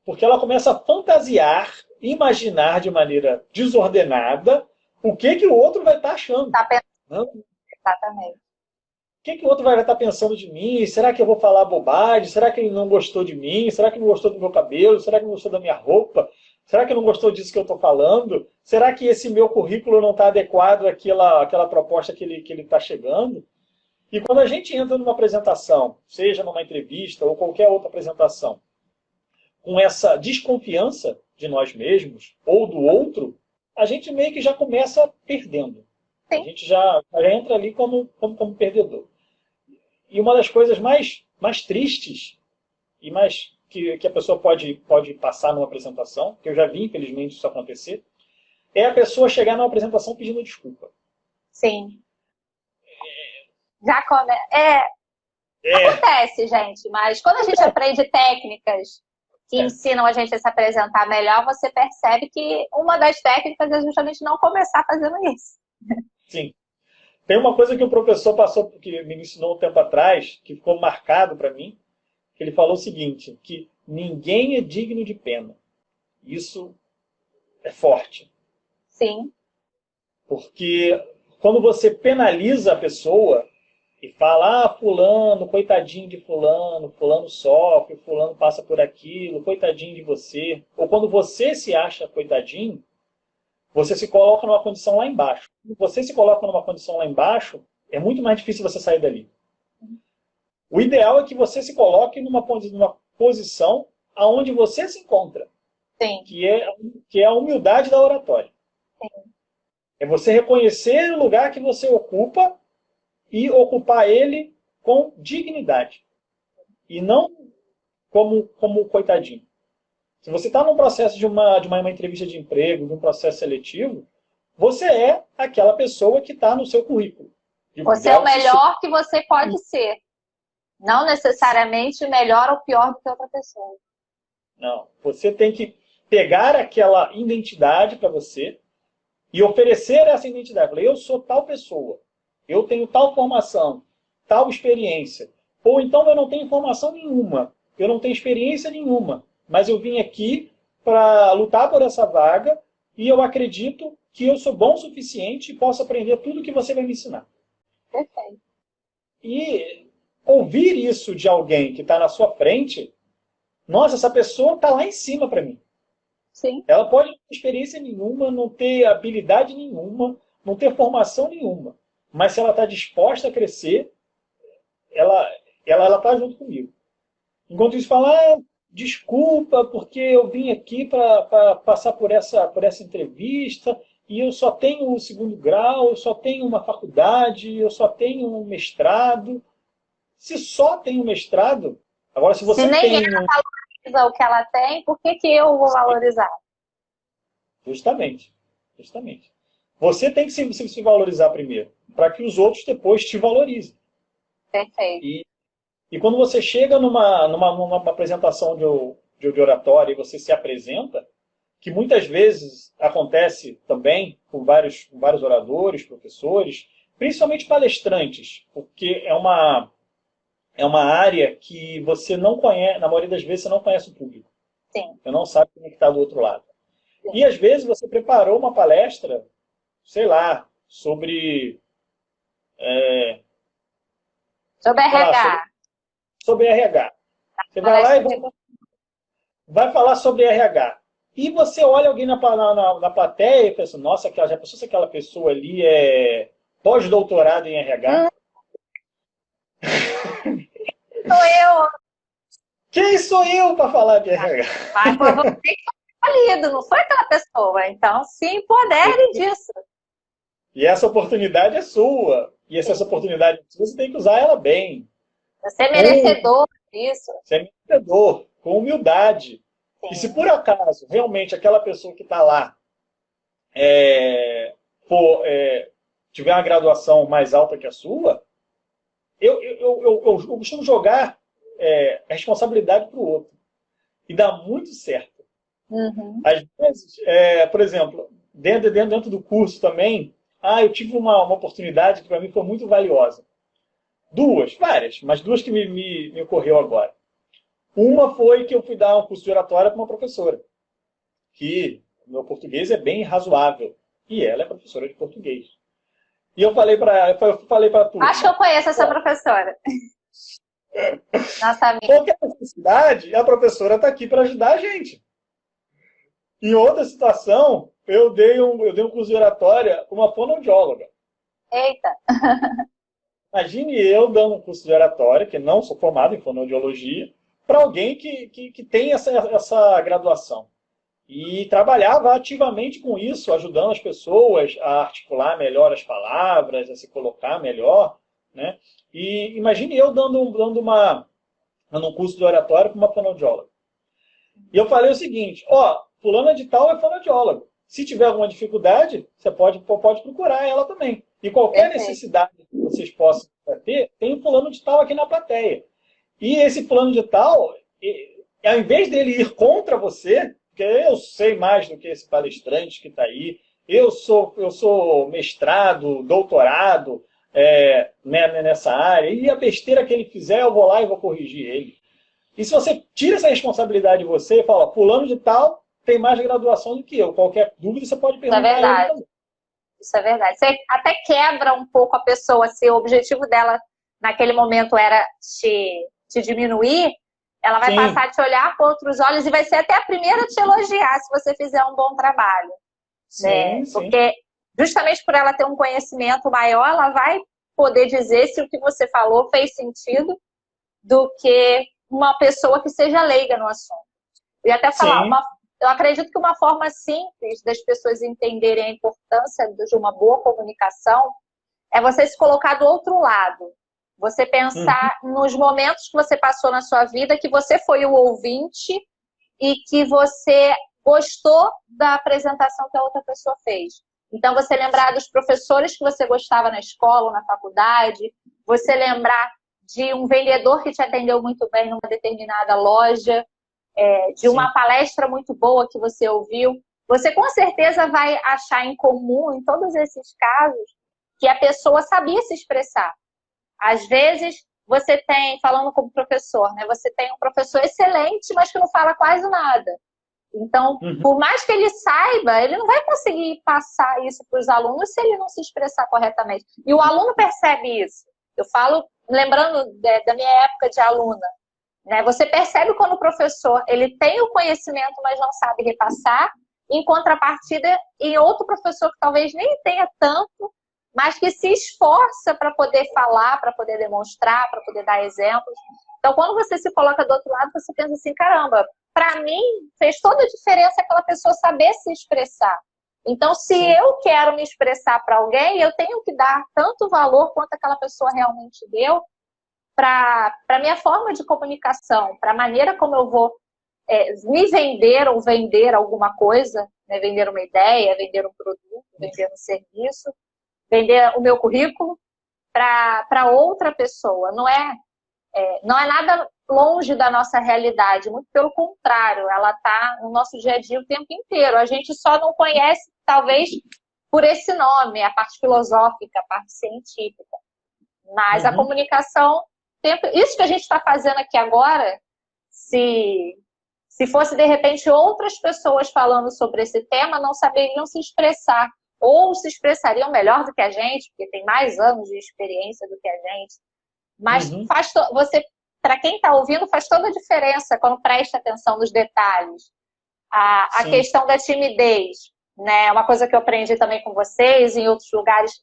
porque ela começa a fantasiar, imaginar de maneira desordenada o que o outro vai estar achando. Tá pensando. Exatamente. O que o outro vai estar pensando de mim? Será que eu vou falar bobagem? Será que ele não gostou de mim? Será que não gostou do meu cabelo? Será que não gostou da minha roupa? Será que não gostou disso que eu estou falando? Será que esse meu currículo não está adequado àquela proposta que ele está chegando? E quando a gente entra numa apresentação, seja numa entrevista ou qualquer outra apresentação, com essa desconfiança de nós mesmos ou do outro, a gente meio que já começa perdendo. Sim. A gente já entra ali como perdedor. E uma das coisas mais tristes e mais que a pessoa pode passar numa apresentação, que eu já vi, infelizmente, isso acontecer, é a pessoa chegar numa apresentação pedindo desculpa. Sim. Já acontece, gente, mas quando a gente aprende técnicas que ensinam a gente a se apresentar melhor, você percebe que uma das técnicas é justamente não começar fazendo isso. Sim. Tem uma coisa que o professor passou, que me ensinou um tempo atrás, que ficou marcado para mim, que ele falou o seguinte, que ninguém é digno de pena. Isso é forte. Sim. Porque quando você penaliza a pessoa e fala, fulano, coitadinho de fulano, fulano sofre, fulano passa por aquilo, coitadinho de você. Ou quando você se acha coitadinho, você se coloca numa condição lá embaixo. Quando você se coloca numa condição lá embaixo, é muito mais difícil você sair dali. O ideal é que você se coloque numa posição aonde você se encontra. Sim. Que é a humildade da oratória. Sim. É você reconhecer o lugar que você ocupa e ocupar ele com dignidade. E não como coitadinho. Se você está num processo de uma entrevista de emprego, de um processo seletivo, você é aquela pessoa que está no seu currículo. Você é o melhor que você pode ser. Não necessariamente melhor ou pior do que outra pessoa. Não. Você tem que pegar aquela identidade para você e oferecer essa identidade. Falar, eu sou tal pessoa. Eu tenho tal formação, tal experiência. Ou então eu não tenho formação nenhuma. Eu não tenho experiência nenhuma. Mas eu vim aqui para lutar por essa vaga e eu acredito que eu sou bom o suficiente e posso aprender tudo que você vai me ensinar. Perfeito. E ouvir isso de alguém que está na sua frente, nossa, essa pessoa está lá em cima para mim. Sim. Ela pode não ter experiência nenhuma, não ter habilidade nenhuma, não ter formação nenhuma. Mas se ela está disposta a crescer, ela está junto comigo. Enquanto isso, falar, desculpa, porque eu vim aqui para passar por essa entrevista e eu só tenho o segundo grau, eu só tenho uma faculdade, eu só tenho um mestrado. Se só tem um mestrado, agora se você se nem tem... ela valoriza o que ela tem, por que eu vou valorizar? Justamente. Você tem que se valorizar primeiro, para que os outros depois te valorizem. Perfeito. E quando você chega numa apresentação de oratória e você se apresenta, que muitas vezes acontece também com vários oradores, professores, principalmente palestrantes, porque é uma área que você não conhece, na maioria das vezes você não conhece o público. Sim. Você não sabe como é que está do outro lado. Sim. E às vezes você preparou uma palestra, sei lá, sobre... Sobre RH. Sobre RH. Você vai lá e vai falar sobre RH. E você olha alguém na plateia e pensa, nossa, já pensou se aquela pessoa ali é pós-doutorado em RH? Sou eu. Quem sou eu para falar de RH? Mas foi você que foi escolhido, não foi aquela pessoa. Então, se empodere disso. E essa oportunidade é sua. E essa oportunidade é sua, você tem que usar ela bem. Você é merecedor disso. Você é merecedor, com humildade. Sim. E se por acaso, realmente, aquela pessoa que está lá tiver uma graduação mais alta que a sua, eu costumo jogar a responsabilidade para o outro. E dá muito certo. Uhum. Às vezes, por exemplo, dentro do curso também, eu tive uma oportunidade que para mim foi muito valiosa. Várias, mas duas que me ocorreu agora. Uma foi que eu fui dar um curso de oratória para uma professora, que meu português é bem razoável, e ela é professora de português. E eu falei para tudo. Acho que eu conheço essa professora. Nossa amiga. Qualquer necessidade, a professora está aqui para ajudar a gente. Em outra situação, eu dei um curso de oratória para uma fonoaudióloga. Eita! Imagine eu dando um curso de oratória, que não sou formado em fonoaudiologia, para alguém que tem essa graduação. E trabalhava ativamente com isso, ajudando as pessoas a articular melhor as palavras, a se colocar melhor, né? E imagine eu dando um curso de oratória para uma fonoaudióloga. E eu falei o seguinte, fulana de tal é fonoaudióloga. Se tiver alguma dificuldade, você pode procurar ela também. E qualquer necessidade que vocês possam ter, tem um fulano de tal aqui na plateia. E esse fulano de tal, ao invés dele ir contra você, porque eu sei mais do que esse palestrante que está aí, eu sou mestrado, doutorado, nessa área, e a besteira que ele fizer, eu vou lá e vou corrigir ele. E se você tira essa responsabilidade de você e fala, fulano de tal tem mais graduação do que eu, qualquer dúvida você pode perguntar a ele também. Isso é verdade. Você até quebra um pouco a pessoa, se o objetivo dela naquele momento era te diminuir, ela vai passar a te olhar com outros olhos e vai ser até a primeira a te elogiar se você fizer um bom trabalho. Sim. Porque justamente por ela ter um conhecimento maior, ela vai poder dizer se o que você falou fez sentido do que uma pessoa que seja leiga no assunto. Eu ia até falar, eu acredito que uma forma simples das pessoas entenderem a importância de uma boa comunicação é você se colocar do outro lado. Você pensar nos momentos que você passou na sua vida, que você foi o ouvinte e que você gostou da apresentação que a outra pessoa fez. Então, você lembrar dos professores que você gostava na escola ou na faculdade, você lembrar de um vendedor que te atendeu muito bem numa determinada loja, de uma palestra muito boa que você ouviu. Você com certeza vai achar em comum, em todos esses casos, que a pessoa sabia se expressar. Às vezes, você tem, falando como professor, né? Você tem um professor excelente, mas que não fala quase nada. Então, por mais que ele saiba, ele não vai conseguir passar isso para os alunos se ele não se expressar corretamente. E o aluno percebe isso. Eu falo, lembrando da minha época de aluna, né? Você percebe quando o professor ele tem o conhecimento, mas não sabe repassar, em contrapartida, em outro professor que talvez nem tenha tanto, mas que se esforça para poder falar, para poder demonstrar, para poder dar exemplos. Então, quando você se coloca do outro lado, você pensa assim, caramba, para mim fez toda a diferença aquela pessoa saber se expressar. Então, se eu quero me expressar para alguém, eu tenho que dar tanto valor quanto aquela pessoa realmente deu para a minha forma de comunicação, para a maneira como eu vou me vender ou vender alguma coisa, né? Vender uma ideia, vender um produto, vender um serviço, vender o meu currículo para outra pessoa. Não é nada longe da nossa realidade, muito pelo contrário, ela está no nosso dia a dia o tempo inteiro. A gente só não conhece, talvez, por esse nome, a parte filosófica, a parte científica. Mas a comunicação, isso que a gente está fazendo aqui agora, se fosse, de repente, outras pessoas falando sobre esse tema, não saberiam se expressar. Ou se expressariam melhor do que a gente, porque tem mais anos de experiência do que a gente. Mas para quem está ouvindo, faz toda a diferença quando presta atenção nos detalhes. A questão da timidez, né? Uma coisa que eu aprendi também com vocês, em outros lugares,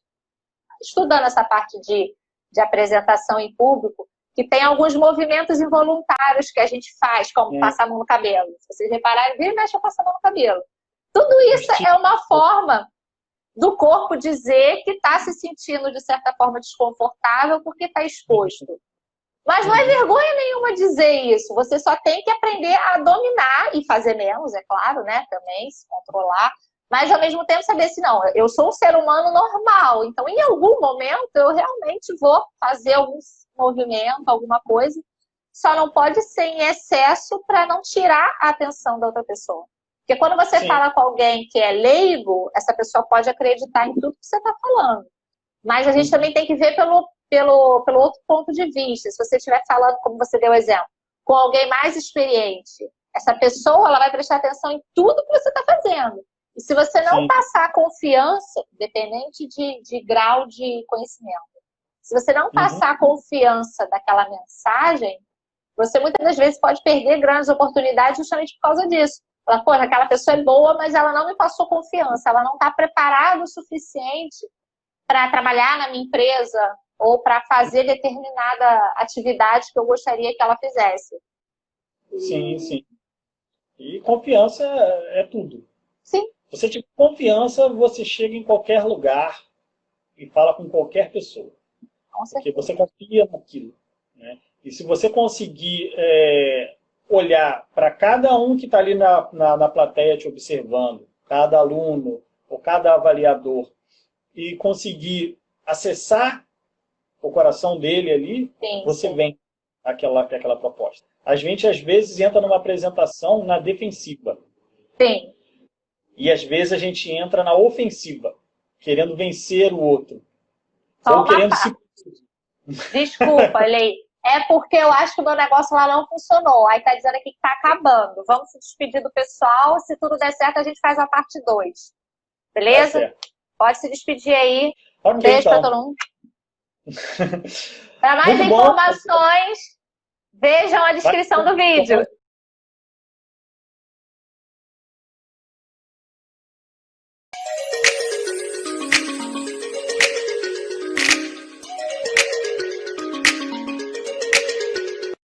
estudando essa parte de apresentação em público, que tem alguns movimentos involuntários que a gente faz, como passar a mão no cabelo. Se vocês repararem, vira e mexe, eu passo a mão no cabelo. Tudo isso é uma forma do corpo dizer que está se sentindo, de certa forma, desconfortável porque está exposto. Mas não é vergonha nenhuma dizer isso. Você só tem que aprender a dominar e fazer menos, é claro, né? Também, se controlar. Mas, ao mesmo tempo, saber se não, eu sou um ser humano normal. Então, em algum momento, eu realmente vou fazer algum movimento, alguma coisa. Só não pode ser em excesso para não tirar a atenção da outra pessoa. Porque quando você fala com alguém que é leigo, essa pessoa pode acreditar em tudo que você está falando. Mas a gente também tem que ver pelo outro ponto de vista. Se você estiver falando, como você deu o exemplo, com alguém mais experiente, essa pessoa ela vai prestar atenção em tudo que você está fazendo. E se você não passar confiança, dependente de grau de conhecimento, se você não passar a confiança daquela mensagem, você muitas das vezes pode perder grandes oportunidades justamente por causa disso. Ela, pô, aquela pessoa é boa, mas ela não me passou confiança, ela não está preparada o suficiente para trabalhar na minha empresa ou para fazer determinada atividade que eu gostaria que ela fizesse. Sim. E confiança é tudo. Sim. Se você tiver confiança, você chega em qualquer lugar e fala com qualquer pessoa. Porque você confia naquilo. Né? E se você conseguir olhar para cada um que está ali na plateia te observando, cada aluno ou cada avaliador, e conseguir acessar o coração dele ali, você vem àquela proposta. A gente, às vezes, entra numa apresentação na defensiva. Sim. E, às vezes, a gente entra na ofensiva, querendo vencer o outro. Só Ou uma querendo parte. se... Desculpa, Lei. É porque eu acho que o meu negócio lá não funcionou. Aí tá dizendo aqui que tá acabando. Vamos se despedir do pessoal. Se tudo der certo, a gente faz a parte 2. Tá Beleza? certo. Pode se despedir aí. Ok, Beijo pra então. todo mundo. Para mais Muito bom. informações, vejam a descrição do vídeo.